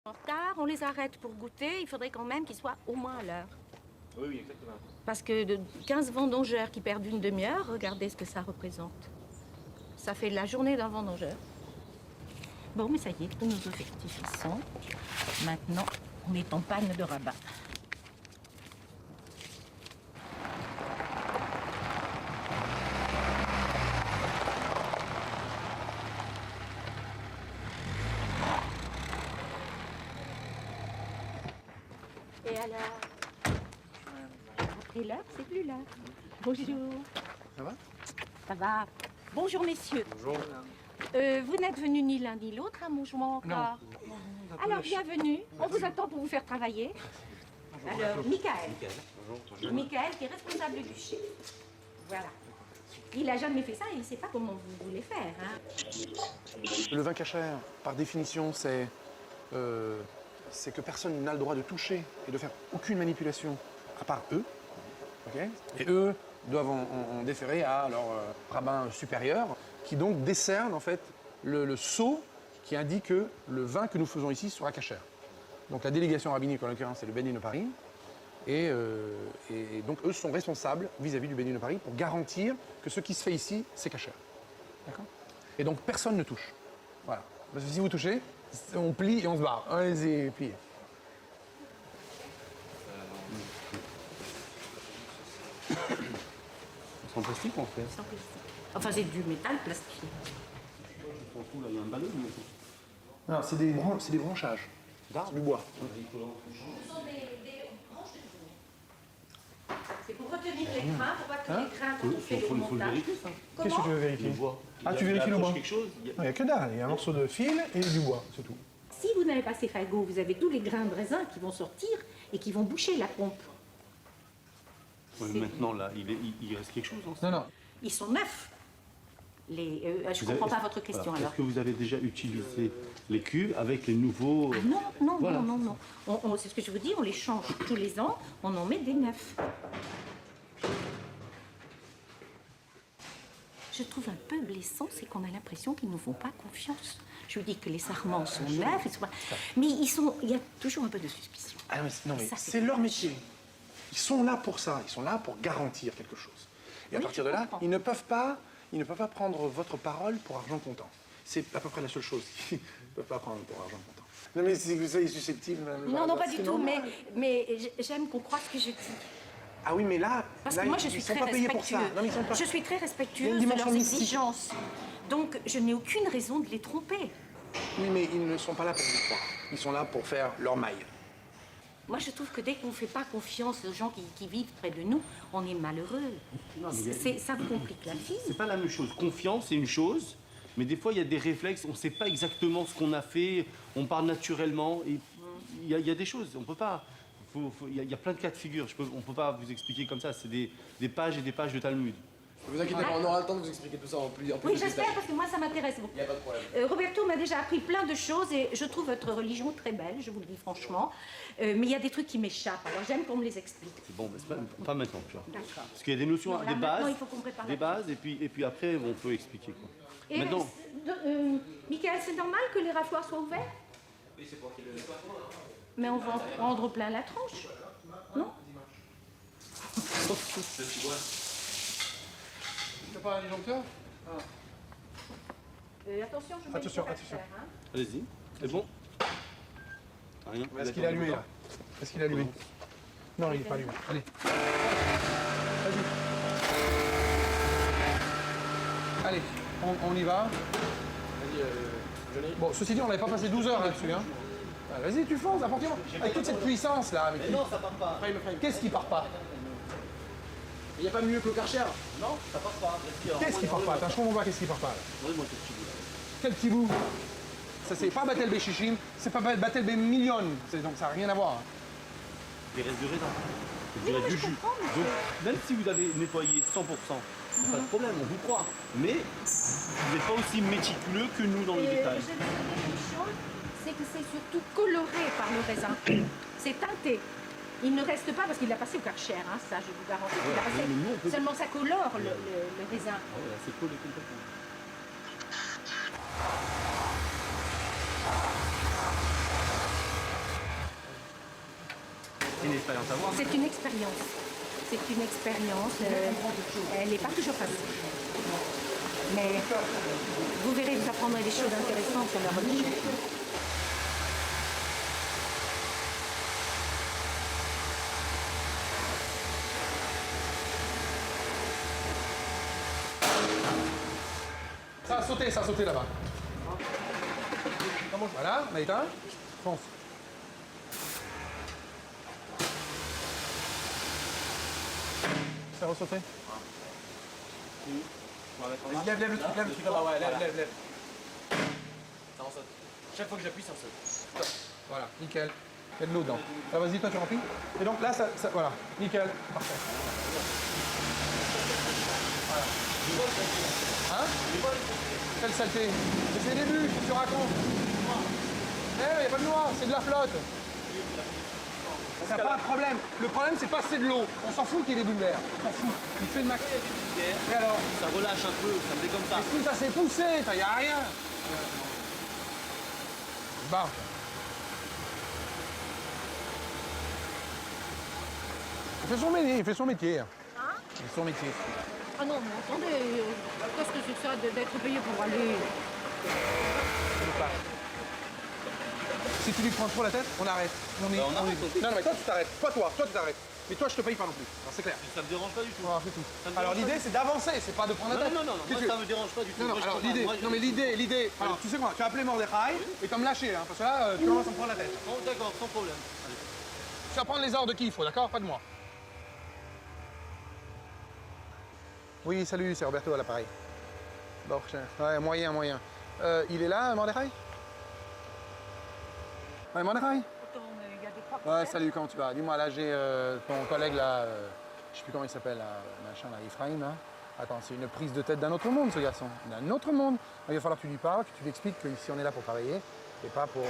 En retard, on les arrête pour goûter, il faudrait quand même qu'ils soient au moins à l'heure. Oui, oui, exactement. Parce que de 15 vendongeurs qui perdent une demi-heure, regardez ce que ça représente. Ça fait la journée d'un vendongeur. Bon, mais ça y est, tous nos effectifs y sont. Maintenant, on est en panne de rabat. Et alors? Et l'heure, c'est plus là. Bonjour. Ça va? Ça va. Bonjour, messieurs. Bonjour, madame. Vous n'êtes venus ni l'un ni l'autre à Montjoie encore? Non. Alors, bienvenue. On vous attend pour vous faire travailler. Alors, Michael. Bonjour. Michael, qui est responsable du chef. Voilà. Il n'a jamais fait ça et il ne sait pas comment vous voulez faire. Hein. Le vin cachère, par définition, c'est que personne n'a le droit de toucher et de faire aucune manipulation, à part eux. Okay, et eux doivent en déférer à leur rabbin supérieur, qui donc décerne en fait le sceau qui indique que le vin que nous faisons ici sera cachère. Donc la délégation rabbinique, en l'occurrence, c'est le Bénin de Paris. Et donc, eux sont responsables vis-à-vis du Bénin de Paris pour garantir que ce qui se fait ici, c'est cachère. D'accord? Et donc, personne ne touche. Voilà. Parce que si vous touchez, on plie et on se barre. Allez-y, pliez. C'est en plastique en fait. Sans plastique. Enfin, c'est du métal plastifié. Je m'en fous, là, il y a un ballon. Non, c'est des branchages. Du bois. Ce sont des branches de bois. C'est pour retenir les grains, pour pas que les grains, quand on fait le Faut le montage. vérifier ça. Qu'est-ce que tu veux vérifier? Le bois. Ah, tu vérifies le bois? quelque chose. Il n'y a que dalle. Il y a un morceau de fil et du bois, c'est tout. Si vous n'avez pas ces fagots, vous avez tous les grains de raisin qui vont sortir et qui vont boucher la pompe. Ouais, maintenant là, il reste quelque chose. Hein, Non, non. Ils sont neufs. Je ne comprends pas votre question voilà. alors. Est-ce que vous avez déjà utilisé les cuves avec les nouveaux... Ah non, Voilà. non. C'est ce que je vous dis, on les change tous les ans, on en met des neufs. Je trouve un peu blessant, c'est qu'on a l'impression qu'ils ne nous font pas confiance. Je vous dis que les sarments sont neufs, mais il y a toujours un peu de suspicion. Ah non, mais Ça, c'est leur métier. Ils sont là pour ça. Ils sont là pour garantir quelque chose. Et à Oui, partir je de là, comprends. ils ne peuvent pas prendre votre parole pour argent comptant. C'est à peu près la seule chose qu'ils ne peuvent pas prendre pour argent comptant. Non, mais si vous soyez susceptible... Non, pas du c'est tout, normal. mais j'aime qu'on croie ce que je dis. Ah oui, mais là, Parce là, que moi, je ils suis sont très pas payés pour ça. respectueuse. Non, mais ils sont pas... Je suis très Il y a respectueuse une de dimension leurs mystique. exigences. Donc, je n'ai aucune raison de les tromper. Oui, mais ils ne sont pas là pour vous croire. Ils sont là pour faire leur maille. Moi, je trouve que dès qu'on ne fait pas confiance aux gens qui vivent près de nous, on est malheureux. Non, mais Ça vous complique la vie. C'est pas la même chose. Confiance, c'est une chose, mais des fois, il y a des réflexes, on ne sait pas exactement ce qu'on a fait, on parle naturellement, et il y a des choses, on peut pas... Il y a plein de cas de figure, on ne peut pas vous expliquer comme ça, c'est des pages et des pages de Talmud. Ne vous inquiétez pas, on aura le temps de vous expliquer tout ça en plus Oui, de j'espère, détails. parce que moi, ça m'intéresse beaucoup. Il n'y a pas de problème. Roberto m'a déjà appris plein de choses et je trouve votre religion très belle, je vous le dis franchement. Mais il y a des trucs qui m'échappent, alors j'aime qu'on me les explique. C'est bon, mais c'est pas maintenant, tu vois. D'accord. Parce qu'il y a des notions, Non, là, des maintenant, bases, il faut qu'on prépare des la bases et puis après, on peut expliquer. Quoi. Et Maintenant, Michael, c'est normal que les raffoirs soient ouverts? Oui, c'est pour qu'il le nettoie. Mais on va en prendre plein la tronche, non? Tu pas un disjoncteur? Attention, je mets Attention, le attention. faire, hein. allez-y, c'est bon. Rien. Est-ce qu'il est allumé, là? Est-ce qu'il est allumé? Non, il n'est pas allumé. Allez. Vas-y. Allez, on y va. Vas-y, Johnny. Bon, ceci dit, on n'avait pas passé 12 heures là-dessus, hein. Ah, vas-y, tu fonces, à partir avec toute cette puissance là. Avec Non, ça part pas. Qu'est-ce qui part pas? Il n'y a pas mieux que le Karcher. Non, ça part pas. Qu'est-ce qui part pas? Attends, je comprends pas qu'est-ce qui part pas là. Donne-moi ce petit bout là. Quel petit bout? Ça c'est pas Batel Béchichim, c'est pas Batel Bémillion, donc ça n'a rien à voir. Des restes de raisin. Oui, Du mais je jus. comprends, mais Donc, même si vous avez nettoyé 100%, pas de problème, on vous croit. Mais vous n'êtes pas aussi méticuleux que nous dans le détail. Je vais vous dire une chose, c'est que c'est surtout coloré par le raisin. C'est teinté. Il ne reste pas parce qu'il l'a passé au Karcher, hein, ça je vous garantis qu'il l'a passé. mais nous, on peut- Seulement ça colore le raisin. Ouais, là, c'est collé complètement. une expérience à voir. C'est une expérience. C'est une expérience. Elle n'est pas toujours facile. Mais vous verrez, vous apprendrez des choses intéressantes sur la religion. Ça a sauté là-bas. Voilà, on a éteint. Fonce. Ça a ressauté. Lève le truc, lève le truc. Ah ouais, lève. Ça en saute. Chaque fois que j'appuie, ça en saute. Voilà, nickel. Il y a de l'eau dedans. Alors vas-y, toi tu remplis. Et donc là, voilà, nickel. Parfait. Voilà. Hein? Quelle saleté. Mais c'est le début, qu'est-ce que tu racontes? Eh, il n'y a pas de noix, c'est de la flotte. Ça n'a pas de problème. Le problème, c'est pas c'est de l'eau. On s'en fout qu'il y ait des bulles d'air. On s'en fout. Il fait le max. Et alors? Ça relâche un peu, ça me fait comme ça. Mais si ça s'est poussé, il n'y a rien. Bah. Il fait son métier, il fait son métier. Hein? Il fait son métier. Ah non, mais attendez, qu'est-ce que c'est que ça d'être payé pour aller? Si tu lui prends trop la tête, on arrête. on arrête. Non, mais toi, tu t'arrêtes. Toi, tu t'arrêtes. Mais toi, je te paye pas non plus. Alors, c'est clair. Ça me dérange pas du tout. Voilà, c'est tout. Ça me Alors, dérange l'idée, c'est d'avancer, c'est pas de prendre la tête. Non, Qu'est-ce que moi ça me dérange pas du tout. Non, Moi, je alors comprends. l'idée, Moi, non mais l'idée, alors tu sais quoi, tu as appelé Mordechai et comme lâché, hein, parce que là, tu commences à me prendre la tête. Bon, d'accord, sans problème. Allez. Tu vas prendre les ordres de qui il faut, d'accord? Pas de moi. Oui, salut, c'est Roberto à l'appareil. Bon, ouais, moyen. Il est là, Mordechai? Ouais, Mordechai? Ouais, salut, comment tu vas? Dis-moi, là, j'ai ton collègue, là, je sais plus comment il s'appelle, là, machin, là, Ephraim, là. Attends, c'est une prise de tête d'un autre monde, ce garçon. D'un autre monde. Il va falloir que tu lui parles, que tu lui expliques qu'ici, on est là pour travailler et pas pour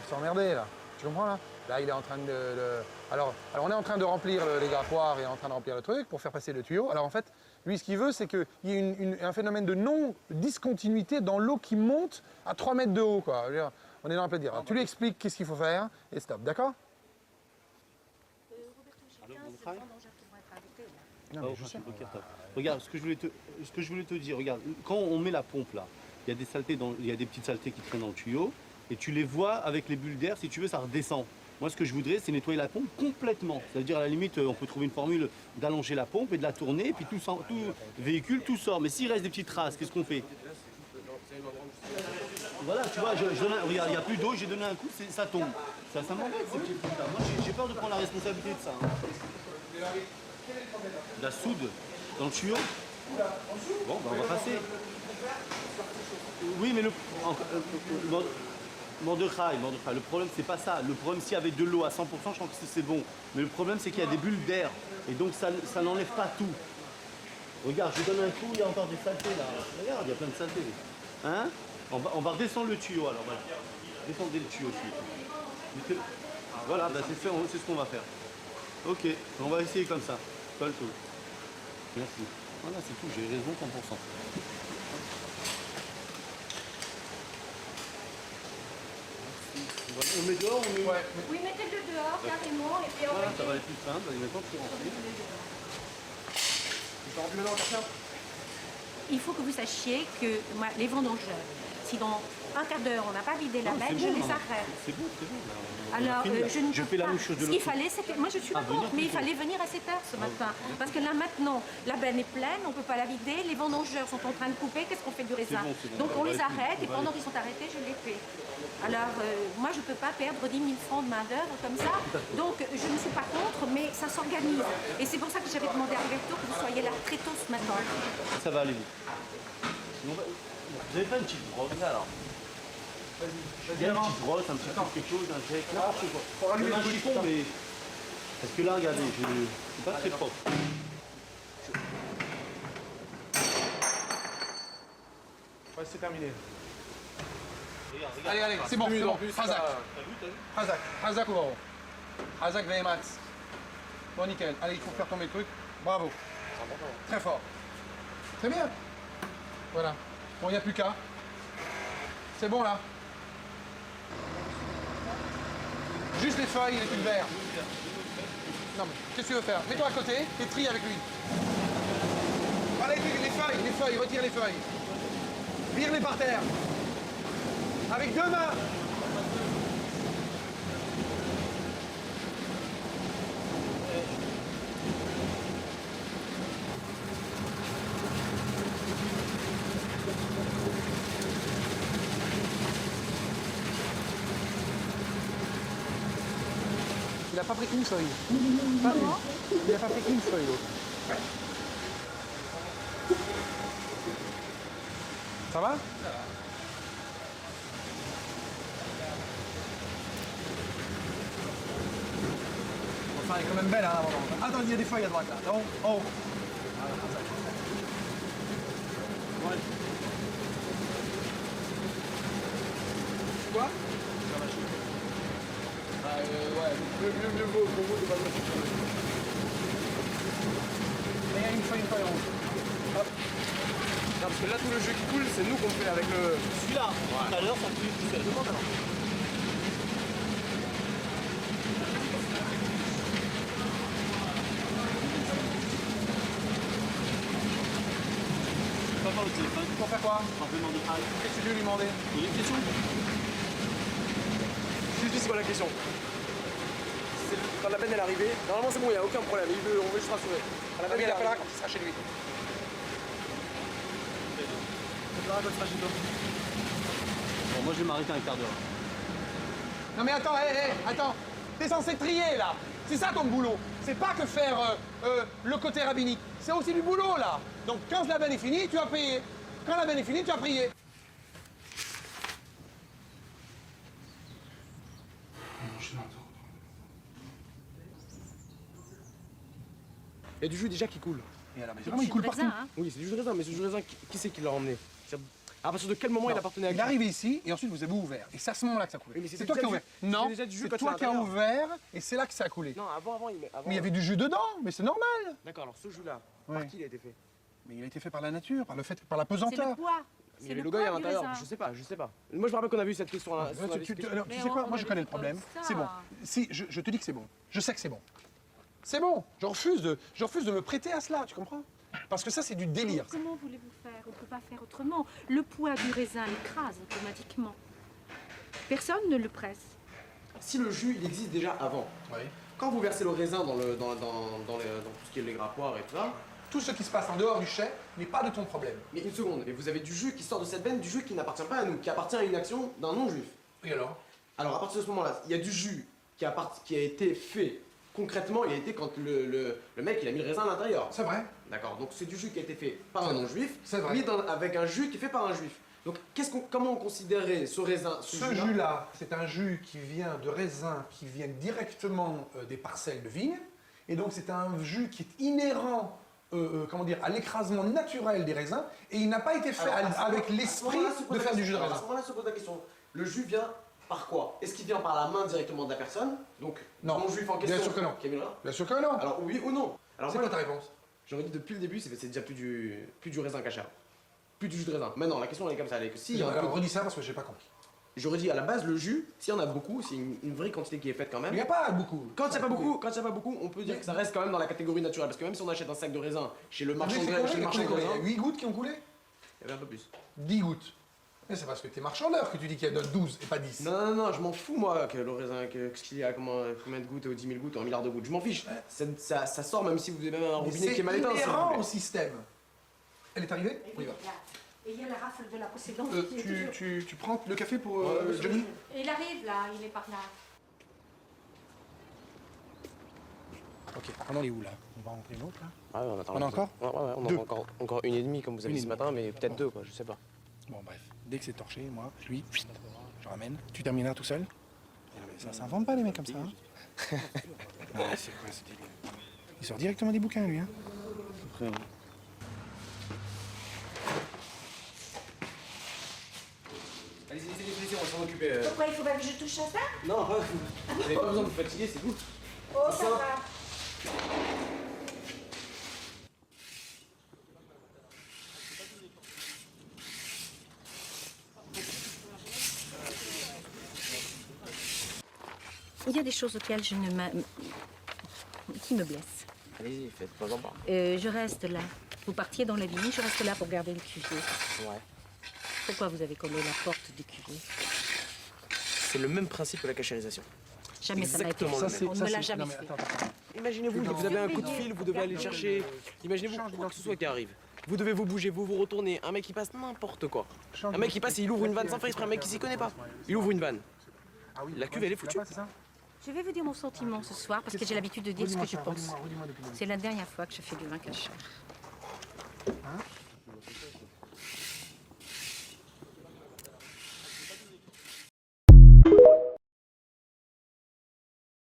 s'emmerder, là. Tu comprends, là? Là, il est en train de... Alors, on est en train de remplir les grattoirs et en train de remplir le truc pour faire passer le tuyau. Alors, en fait, lui, ce qu'il veut, c'est qu'il y ait un phénomène de non-discontinuité dans l'eau qui monte à 3 mètres de haut, quoi. Je veux dire, on est dans un peu de dire. Alors, tu lui expliques qu'est-ce qu'il faut faire et stop, d'accord? Non, mais je sais. Regarde, ce que je voulais te dire, regarde, quand on met la pompe là, il y a des saletés, il y a des petites saletés qui traînent dans le tuyau, et tu les vois avec les bulles d'air, si tu veux, ça redescend. Moi, ce que je voudrais, c'est nettoyer la pompe complètement. C'est-à-dire, à la limite, on peut trouver une formule d'allonger la pompe et de la tourner, et puis tout véhicule, tout sort. Mais s'il reste des petites traces, qu'est-ce qu'on fait? Voilà, tu vois, regarde, il n'y a plus d'eau, j'ai donné un coup, ça tombe. Ça m'embête, ces petits trucs-là. Moi, j'ai peur de prendre la responsabilité de ça. Hein. De la soude dans le tuyau. Bon, ben, on va passer. Oui, mais Mordechai, le problème, c'est pas ça. Le problème, s'il y avait de l'eau à 100%, je pense que c'est bon. Mais le problème, c'est qu'il y a des bulles d'air. Et donc, ça n'enlève pas tout. Regarde, je donne un coup, il y a encore des saletés là. Regarde, il y a plein de saletés. Hein? On va redescendre le tuyau alors. Voilà. Descendez le tuyau aussi. Voilà, ben, c'est ce qu'on va faire. Ok, on va essayer comme ça. Pas le tout. Merci. Voilà, c'est tout, j'ai raison 100%. On met dehors, on met... Ouais. Oui, mettez-le dehors carrément et puis on Voilà, va... ça va être plus simple. Allez, maintenant, je suis rentré. Tu t'en remplis maintenant, Katia? Il faut que vous sachiez que les vendangeurs, si dans un quart d'heure on n'a pas vidé la Non, benne, c'est je bon, les non. arrête. C'est bon, c'est bon. Là, on a Alors, fini, là. je ne Je peux fais la pas. même chose de Ce l'autre qu'il fallait, c'était... Moi, je suis pas venir contre, mais il plutôt. fallait venir à 7 heures ce matin. Parce que là, maintenant, la benne est pleine, on ne peut pas la vider, les vendangeurs sont en train de couper, qu'est-ce qu'on fait du raisin? bon, c'est bon. Donc, on On va les aller arrête, plus. et On va pendant aller qu'ils sont arrêtés, je les fais. Alors, moi, je ne peux pas perdre 10 000 francs de main-d'œuvre comme ça. Donc, je ne suis pas contre, mais ça s'organise. Et c'est pour ça que j'avais demandé à Roberto que vous soyez là très tôt ce matin. Ça va aller vite. Vous n'avez pas une petite brosse alors? Il y a une petite brosse, un petit truc, quelque chose, un jet, n'importe quoi. Même un chiffon, mais... Parce que là, regardez, c'est pas très propre. Ouais, c'est terminé. Regarde, regarde. Allez, c'est bon, c'est bon. Hazak. T'as vu? Hazak ou Varo. Hazak Vehemats. Bon, nickel. Allez, il faut faire tomber le truc. Bravo. Très fort. Très bien. Voilà. Bon, il n'y a plus qu'à. C'est bon, là. Juste les feuilles et les tubes verts. Non, mais qu'est-ce que tu veux faire? Mets-toi à côté et trie avec lui. Allez, les feuilles, retire les feuilles. Vire-les par terre. Avec 2 mains. Il n'a pas pris une feuille. Pas une. Il n'a pas pris une feuille, l'autre. Ça va? Enfin, elle est quand même belle, hein, à un moment. Attends, il y a des feuilles à droite, là. Non? Oh. Quoi? Ouais, mieux vaut pour vous de pas le mettre. Et il y a une feuille en rouge. Hop. Non, parce que là, tout le jeu qui coule, c'est nous qu'on fait avec le. Celui-là, tout à l'heure, ça coulait tout seul. Demande alors. Je peux pas faire le téléphone. Pour faire quoi? Enfin, je vais demander. Ah, Qu'est-ce que tu veux lui demander? il y a une question? Je dis, c'est quoi la question? Quand la benne est arrivée, normalement c'est bon, il n'y a aucun problème. On veut juste rassurer. Quand la Ah, benne mais il est appellera arrivée. quand il sera chez lui. Bon, moi je vais m'arrêter un quart d'heure. Non mais attends, attends. T'es censé trier là. C'est ça ton boulot. C'est pas que faire le côté rabbinique. C'est aussi du boulot là. Donc quand la benne est finie, tu as payé. Quand la benne est finie, tu as prié. Il y a du jus déjà qui coule. Et alors, mais Du vraiment, il jus coule de partout. raisin, hein. Oui, c'est du jus de raisin, mais ce jus de raisin, qui c'est qui l'a emmené? À partir de quel moment il appartenait à Il qui? est arrivé ici et ensuite vous avez ouvert. Et c'est à ce moment-là que ça a coulé. Oui, mais c'est c'était toi qui as déjà ouvert. du- Non, c'était déjà du jus c'est quand toi c'est qui à as l'intérieur. ouvert et c'est là que ça a coulé. Non, avant, avant. Mais il y avait du jus dedans, mais c'est normal. D'accord, alors ce jus-là, Ouais. par qui il a été fait? Mais il a été fait par la nature, par la C'est pesanteur. le poids. Il y C'est avait le le goy à poids du l'intérieur, raisin. je sais pas. Moi je me rappelle qu'on a vu cette question là. Alors, tu Mais sais quoi, on moi je avait connais le fait comme problème. ça. C'est bon. Si, je te dis que c'est bon. Je sais que c'est bon. C'est bon. Je refuse de me prêter à cela, tu comprends? Parce que ça, c'est du délire. Comment voulez-vous faire? On ne peut pas faire autrement. Le poids du raisin écrase automatiquement. Personne ne le presse. Si le jus il existe déjà avant, Oui. quand vous versez le raisin dans tout ce qui est les grappoirs et tout ça, Tout ce qui se passe en dehors du chai n'est pas de ton problème. mais une seconde, mais vous avez du jus qui sort de cette veine, du jus qui n'appartient pas à nous, qui appartient à une action d'un non-juif. Et alors? Alors à partir de ce moment-là, il y a du jus qui a été fait concrètement, il a été quand le mec il a mis le raisin à l'intérieur. C'est vrai. D'accord, donc c'est du jus qui a été fait par un non-juif, C'est vrai. mis avec un jus qui est fait par un juif. Donc comment on considérait ce raisin, Ce jus-là, c'est un jus qui vient de raisins qui viennent directement des parcelles de vignes. Et donc c'est un jus qui est inhérent à l'écrasement naturel des raisins. Et il n'a pas été fait avec l'esprit de faire du jus de À ce raisin. moment-là se pose la question, le jus vient par quoi? Est-ce qu'il vient par la main directement de la personne? Donc Non. le non-juif en question Bien sûr que non. qui a mis le raisin. Bien sûr que non. Alors oui ou non? Alors C'est moi, quoi ta réponse? j'aurais dit depuis le début, c'est déjà plus du raisin cachère. Plus du jus de raisin. Maintenant, la question elle est comme ça, elle est que si il y a un peu- Alors redis ça parce que j'ai pas compris. J'aurais dit à la base le jus, s'il y en a beaucoup, c'est une vraie quantité qui est faite quand Il même. n'y a pas beaucoup. Quand il n'y a pas beaucoup, on peut dire que ça reste quand même dans la catégorie naturelle. Parce que même si on achète un sac de raisin chez le marchand de Il y raisin, a 8 gouttes qui ont coulé? il y avait un peu plus. 10 gouttes. Mais c'est parce que t'es marchandeur que tu dis qu'il y a 12 et pas 10. Non, je m'en fous moi que le raisin, qu'il y a combien de gouttes, 10 000 gouttes, 1 milliard de gouttes. Je m'en fiche. Ça sort même si vous avez même un Mais robinet c'est qui est mal éteint. s'il vous inhérent plaît. au système. Elle est arrivée? Et On y va. il y a la rafle de la précédente qui est toujours... Tu prends le café pour Ouais, Johnny? Il arrive là, il est par là. Ok, on en est où là? On va rentrer une autre là? Ah ouais, on attend. On a encore? Ouais, on Deux. a encore une et demie comme vous avez Une dit et ce demie. matin, mais peut-être Bon. deux quoi, je sais pas. Bon bref, dès que c'est torché, moi, lui, je ramène. Tu termineras tout seul? Non, mais ça s'invente pas les mecs comme ça. Hein. Non, c'est quoi ce délire? Il sort directement des bouquins lui. Hein. Allez-y, on va s'en occuper. Pourquoi il faut pas que je touche à ça? Non, vous n'avez pas besoin de vous fatiguer, c'est tout. Oh, ça va. Il y a des choses auxquelles je ne qui me blesse. Allez-y, faites-moi en part. Je reste là. Vous partiez dans la vigne, je reste là pour garder le cuvier. Ouais. Pourquoi vous avez collé la porte du cuvier? C'est le même principe que la cachérisation. Jamais ça n'a été Exactement fait. le même. On ne me l'a jamais fait. Imaginez-vous, vous avez un coup de fil, vous devez aller le chercher. Imaginez-vous quoi que ce soit qui arrive. Vous devez vous bouger, vous vous retournez. Un mec qui passe n'importe quoi. Un mec qui passe et il ouvre une vanne sans faire exprès. Un mec qui s'y connaît pas. Il ouvre une vanne. La cuve, elle est foutue. Je vais vous dire mon sentiment ce soir parce que j'ai l'habitude de dire ce que je pense. C'est la dernière fois que je fais du vin cachère.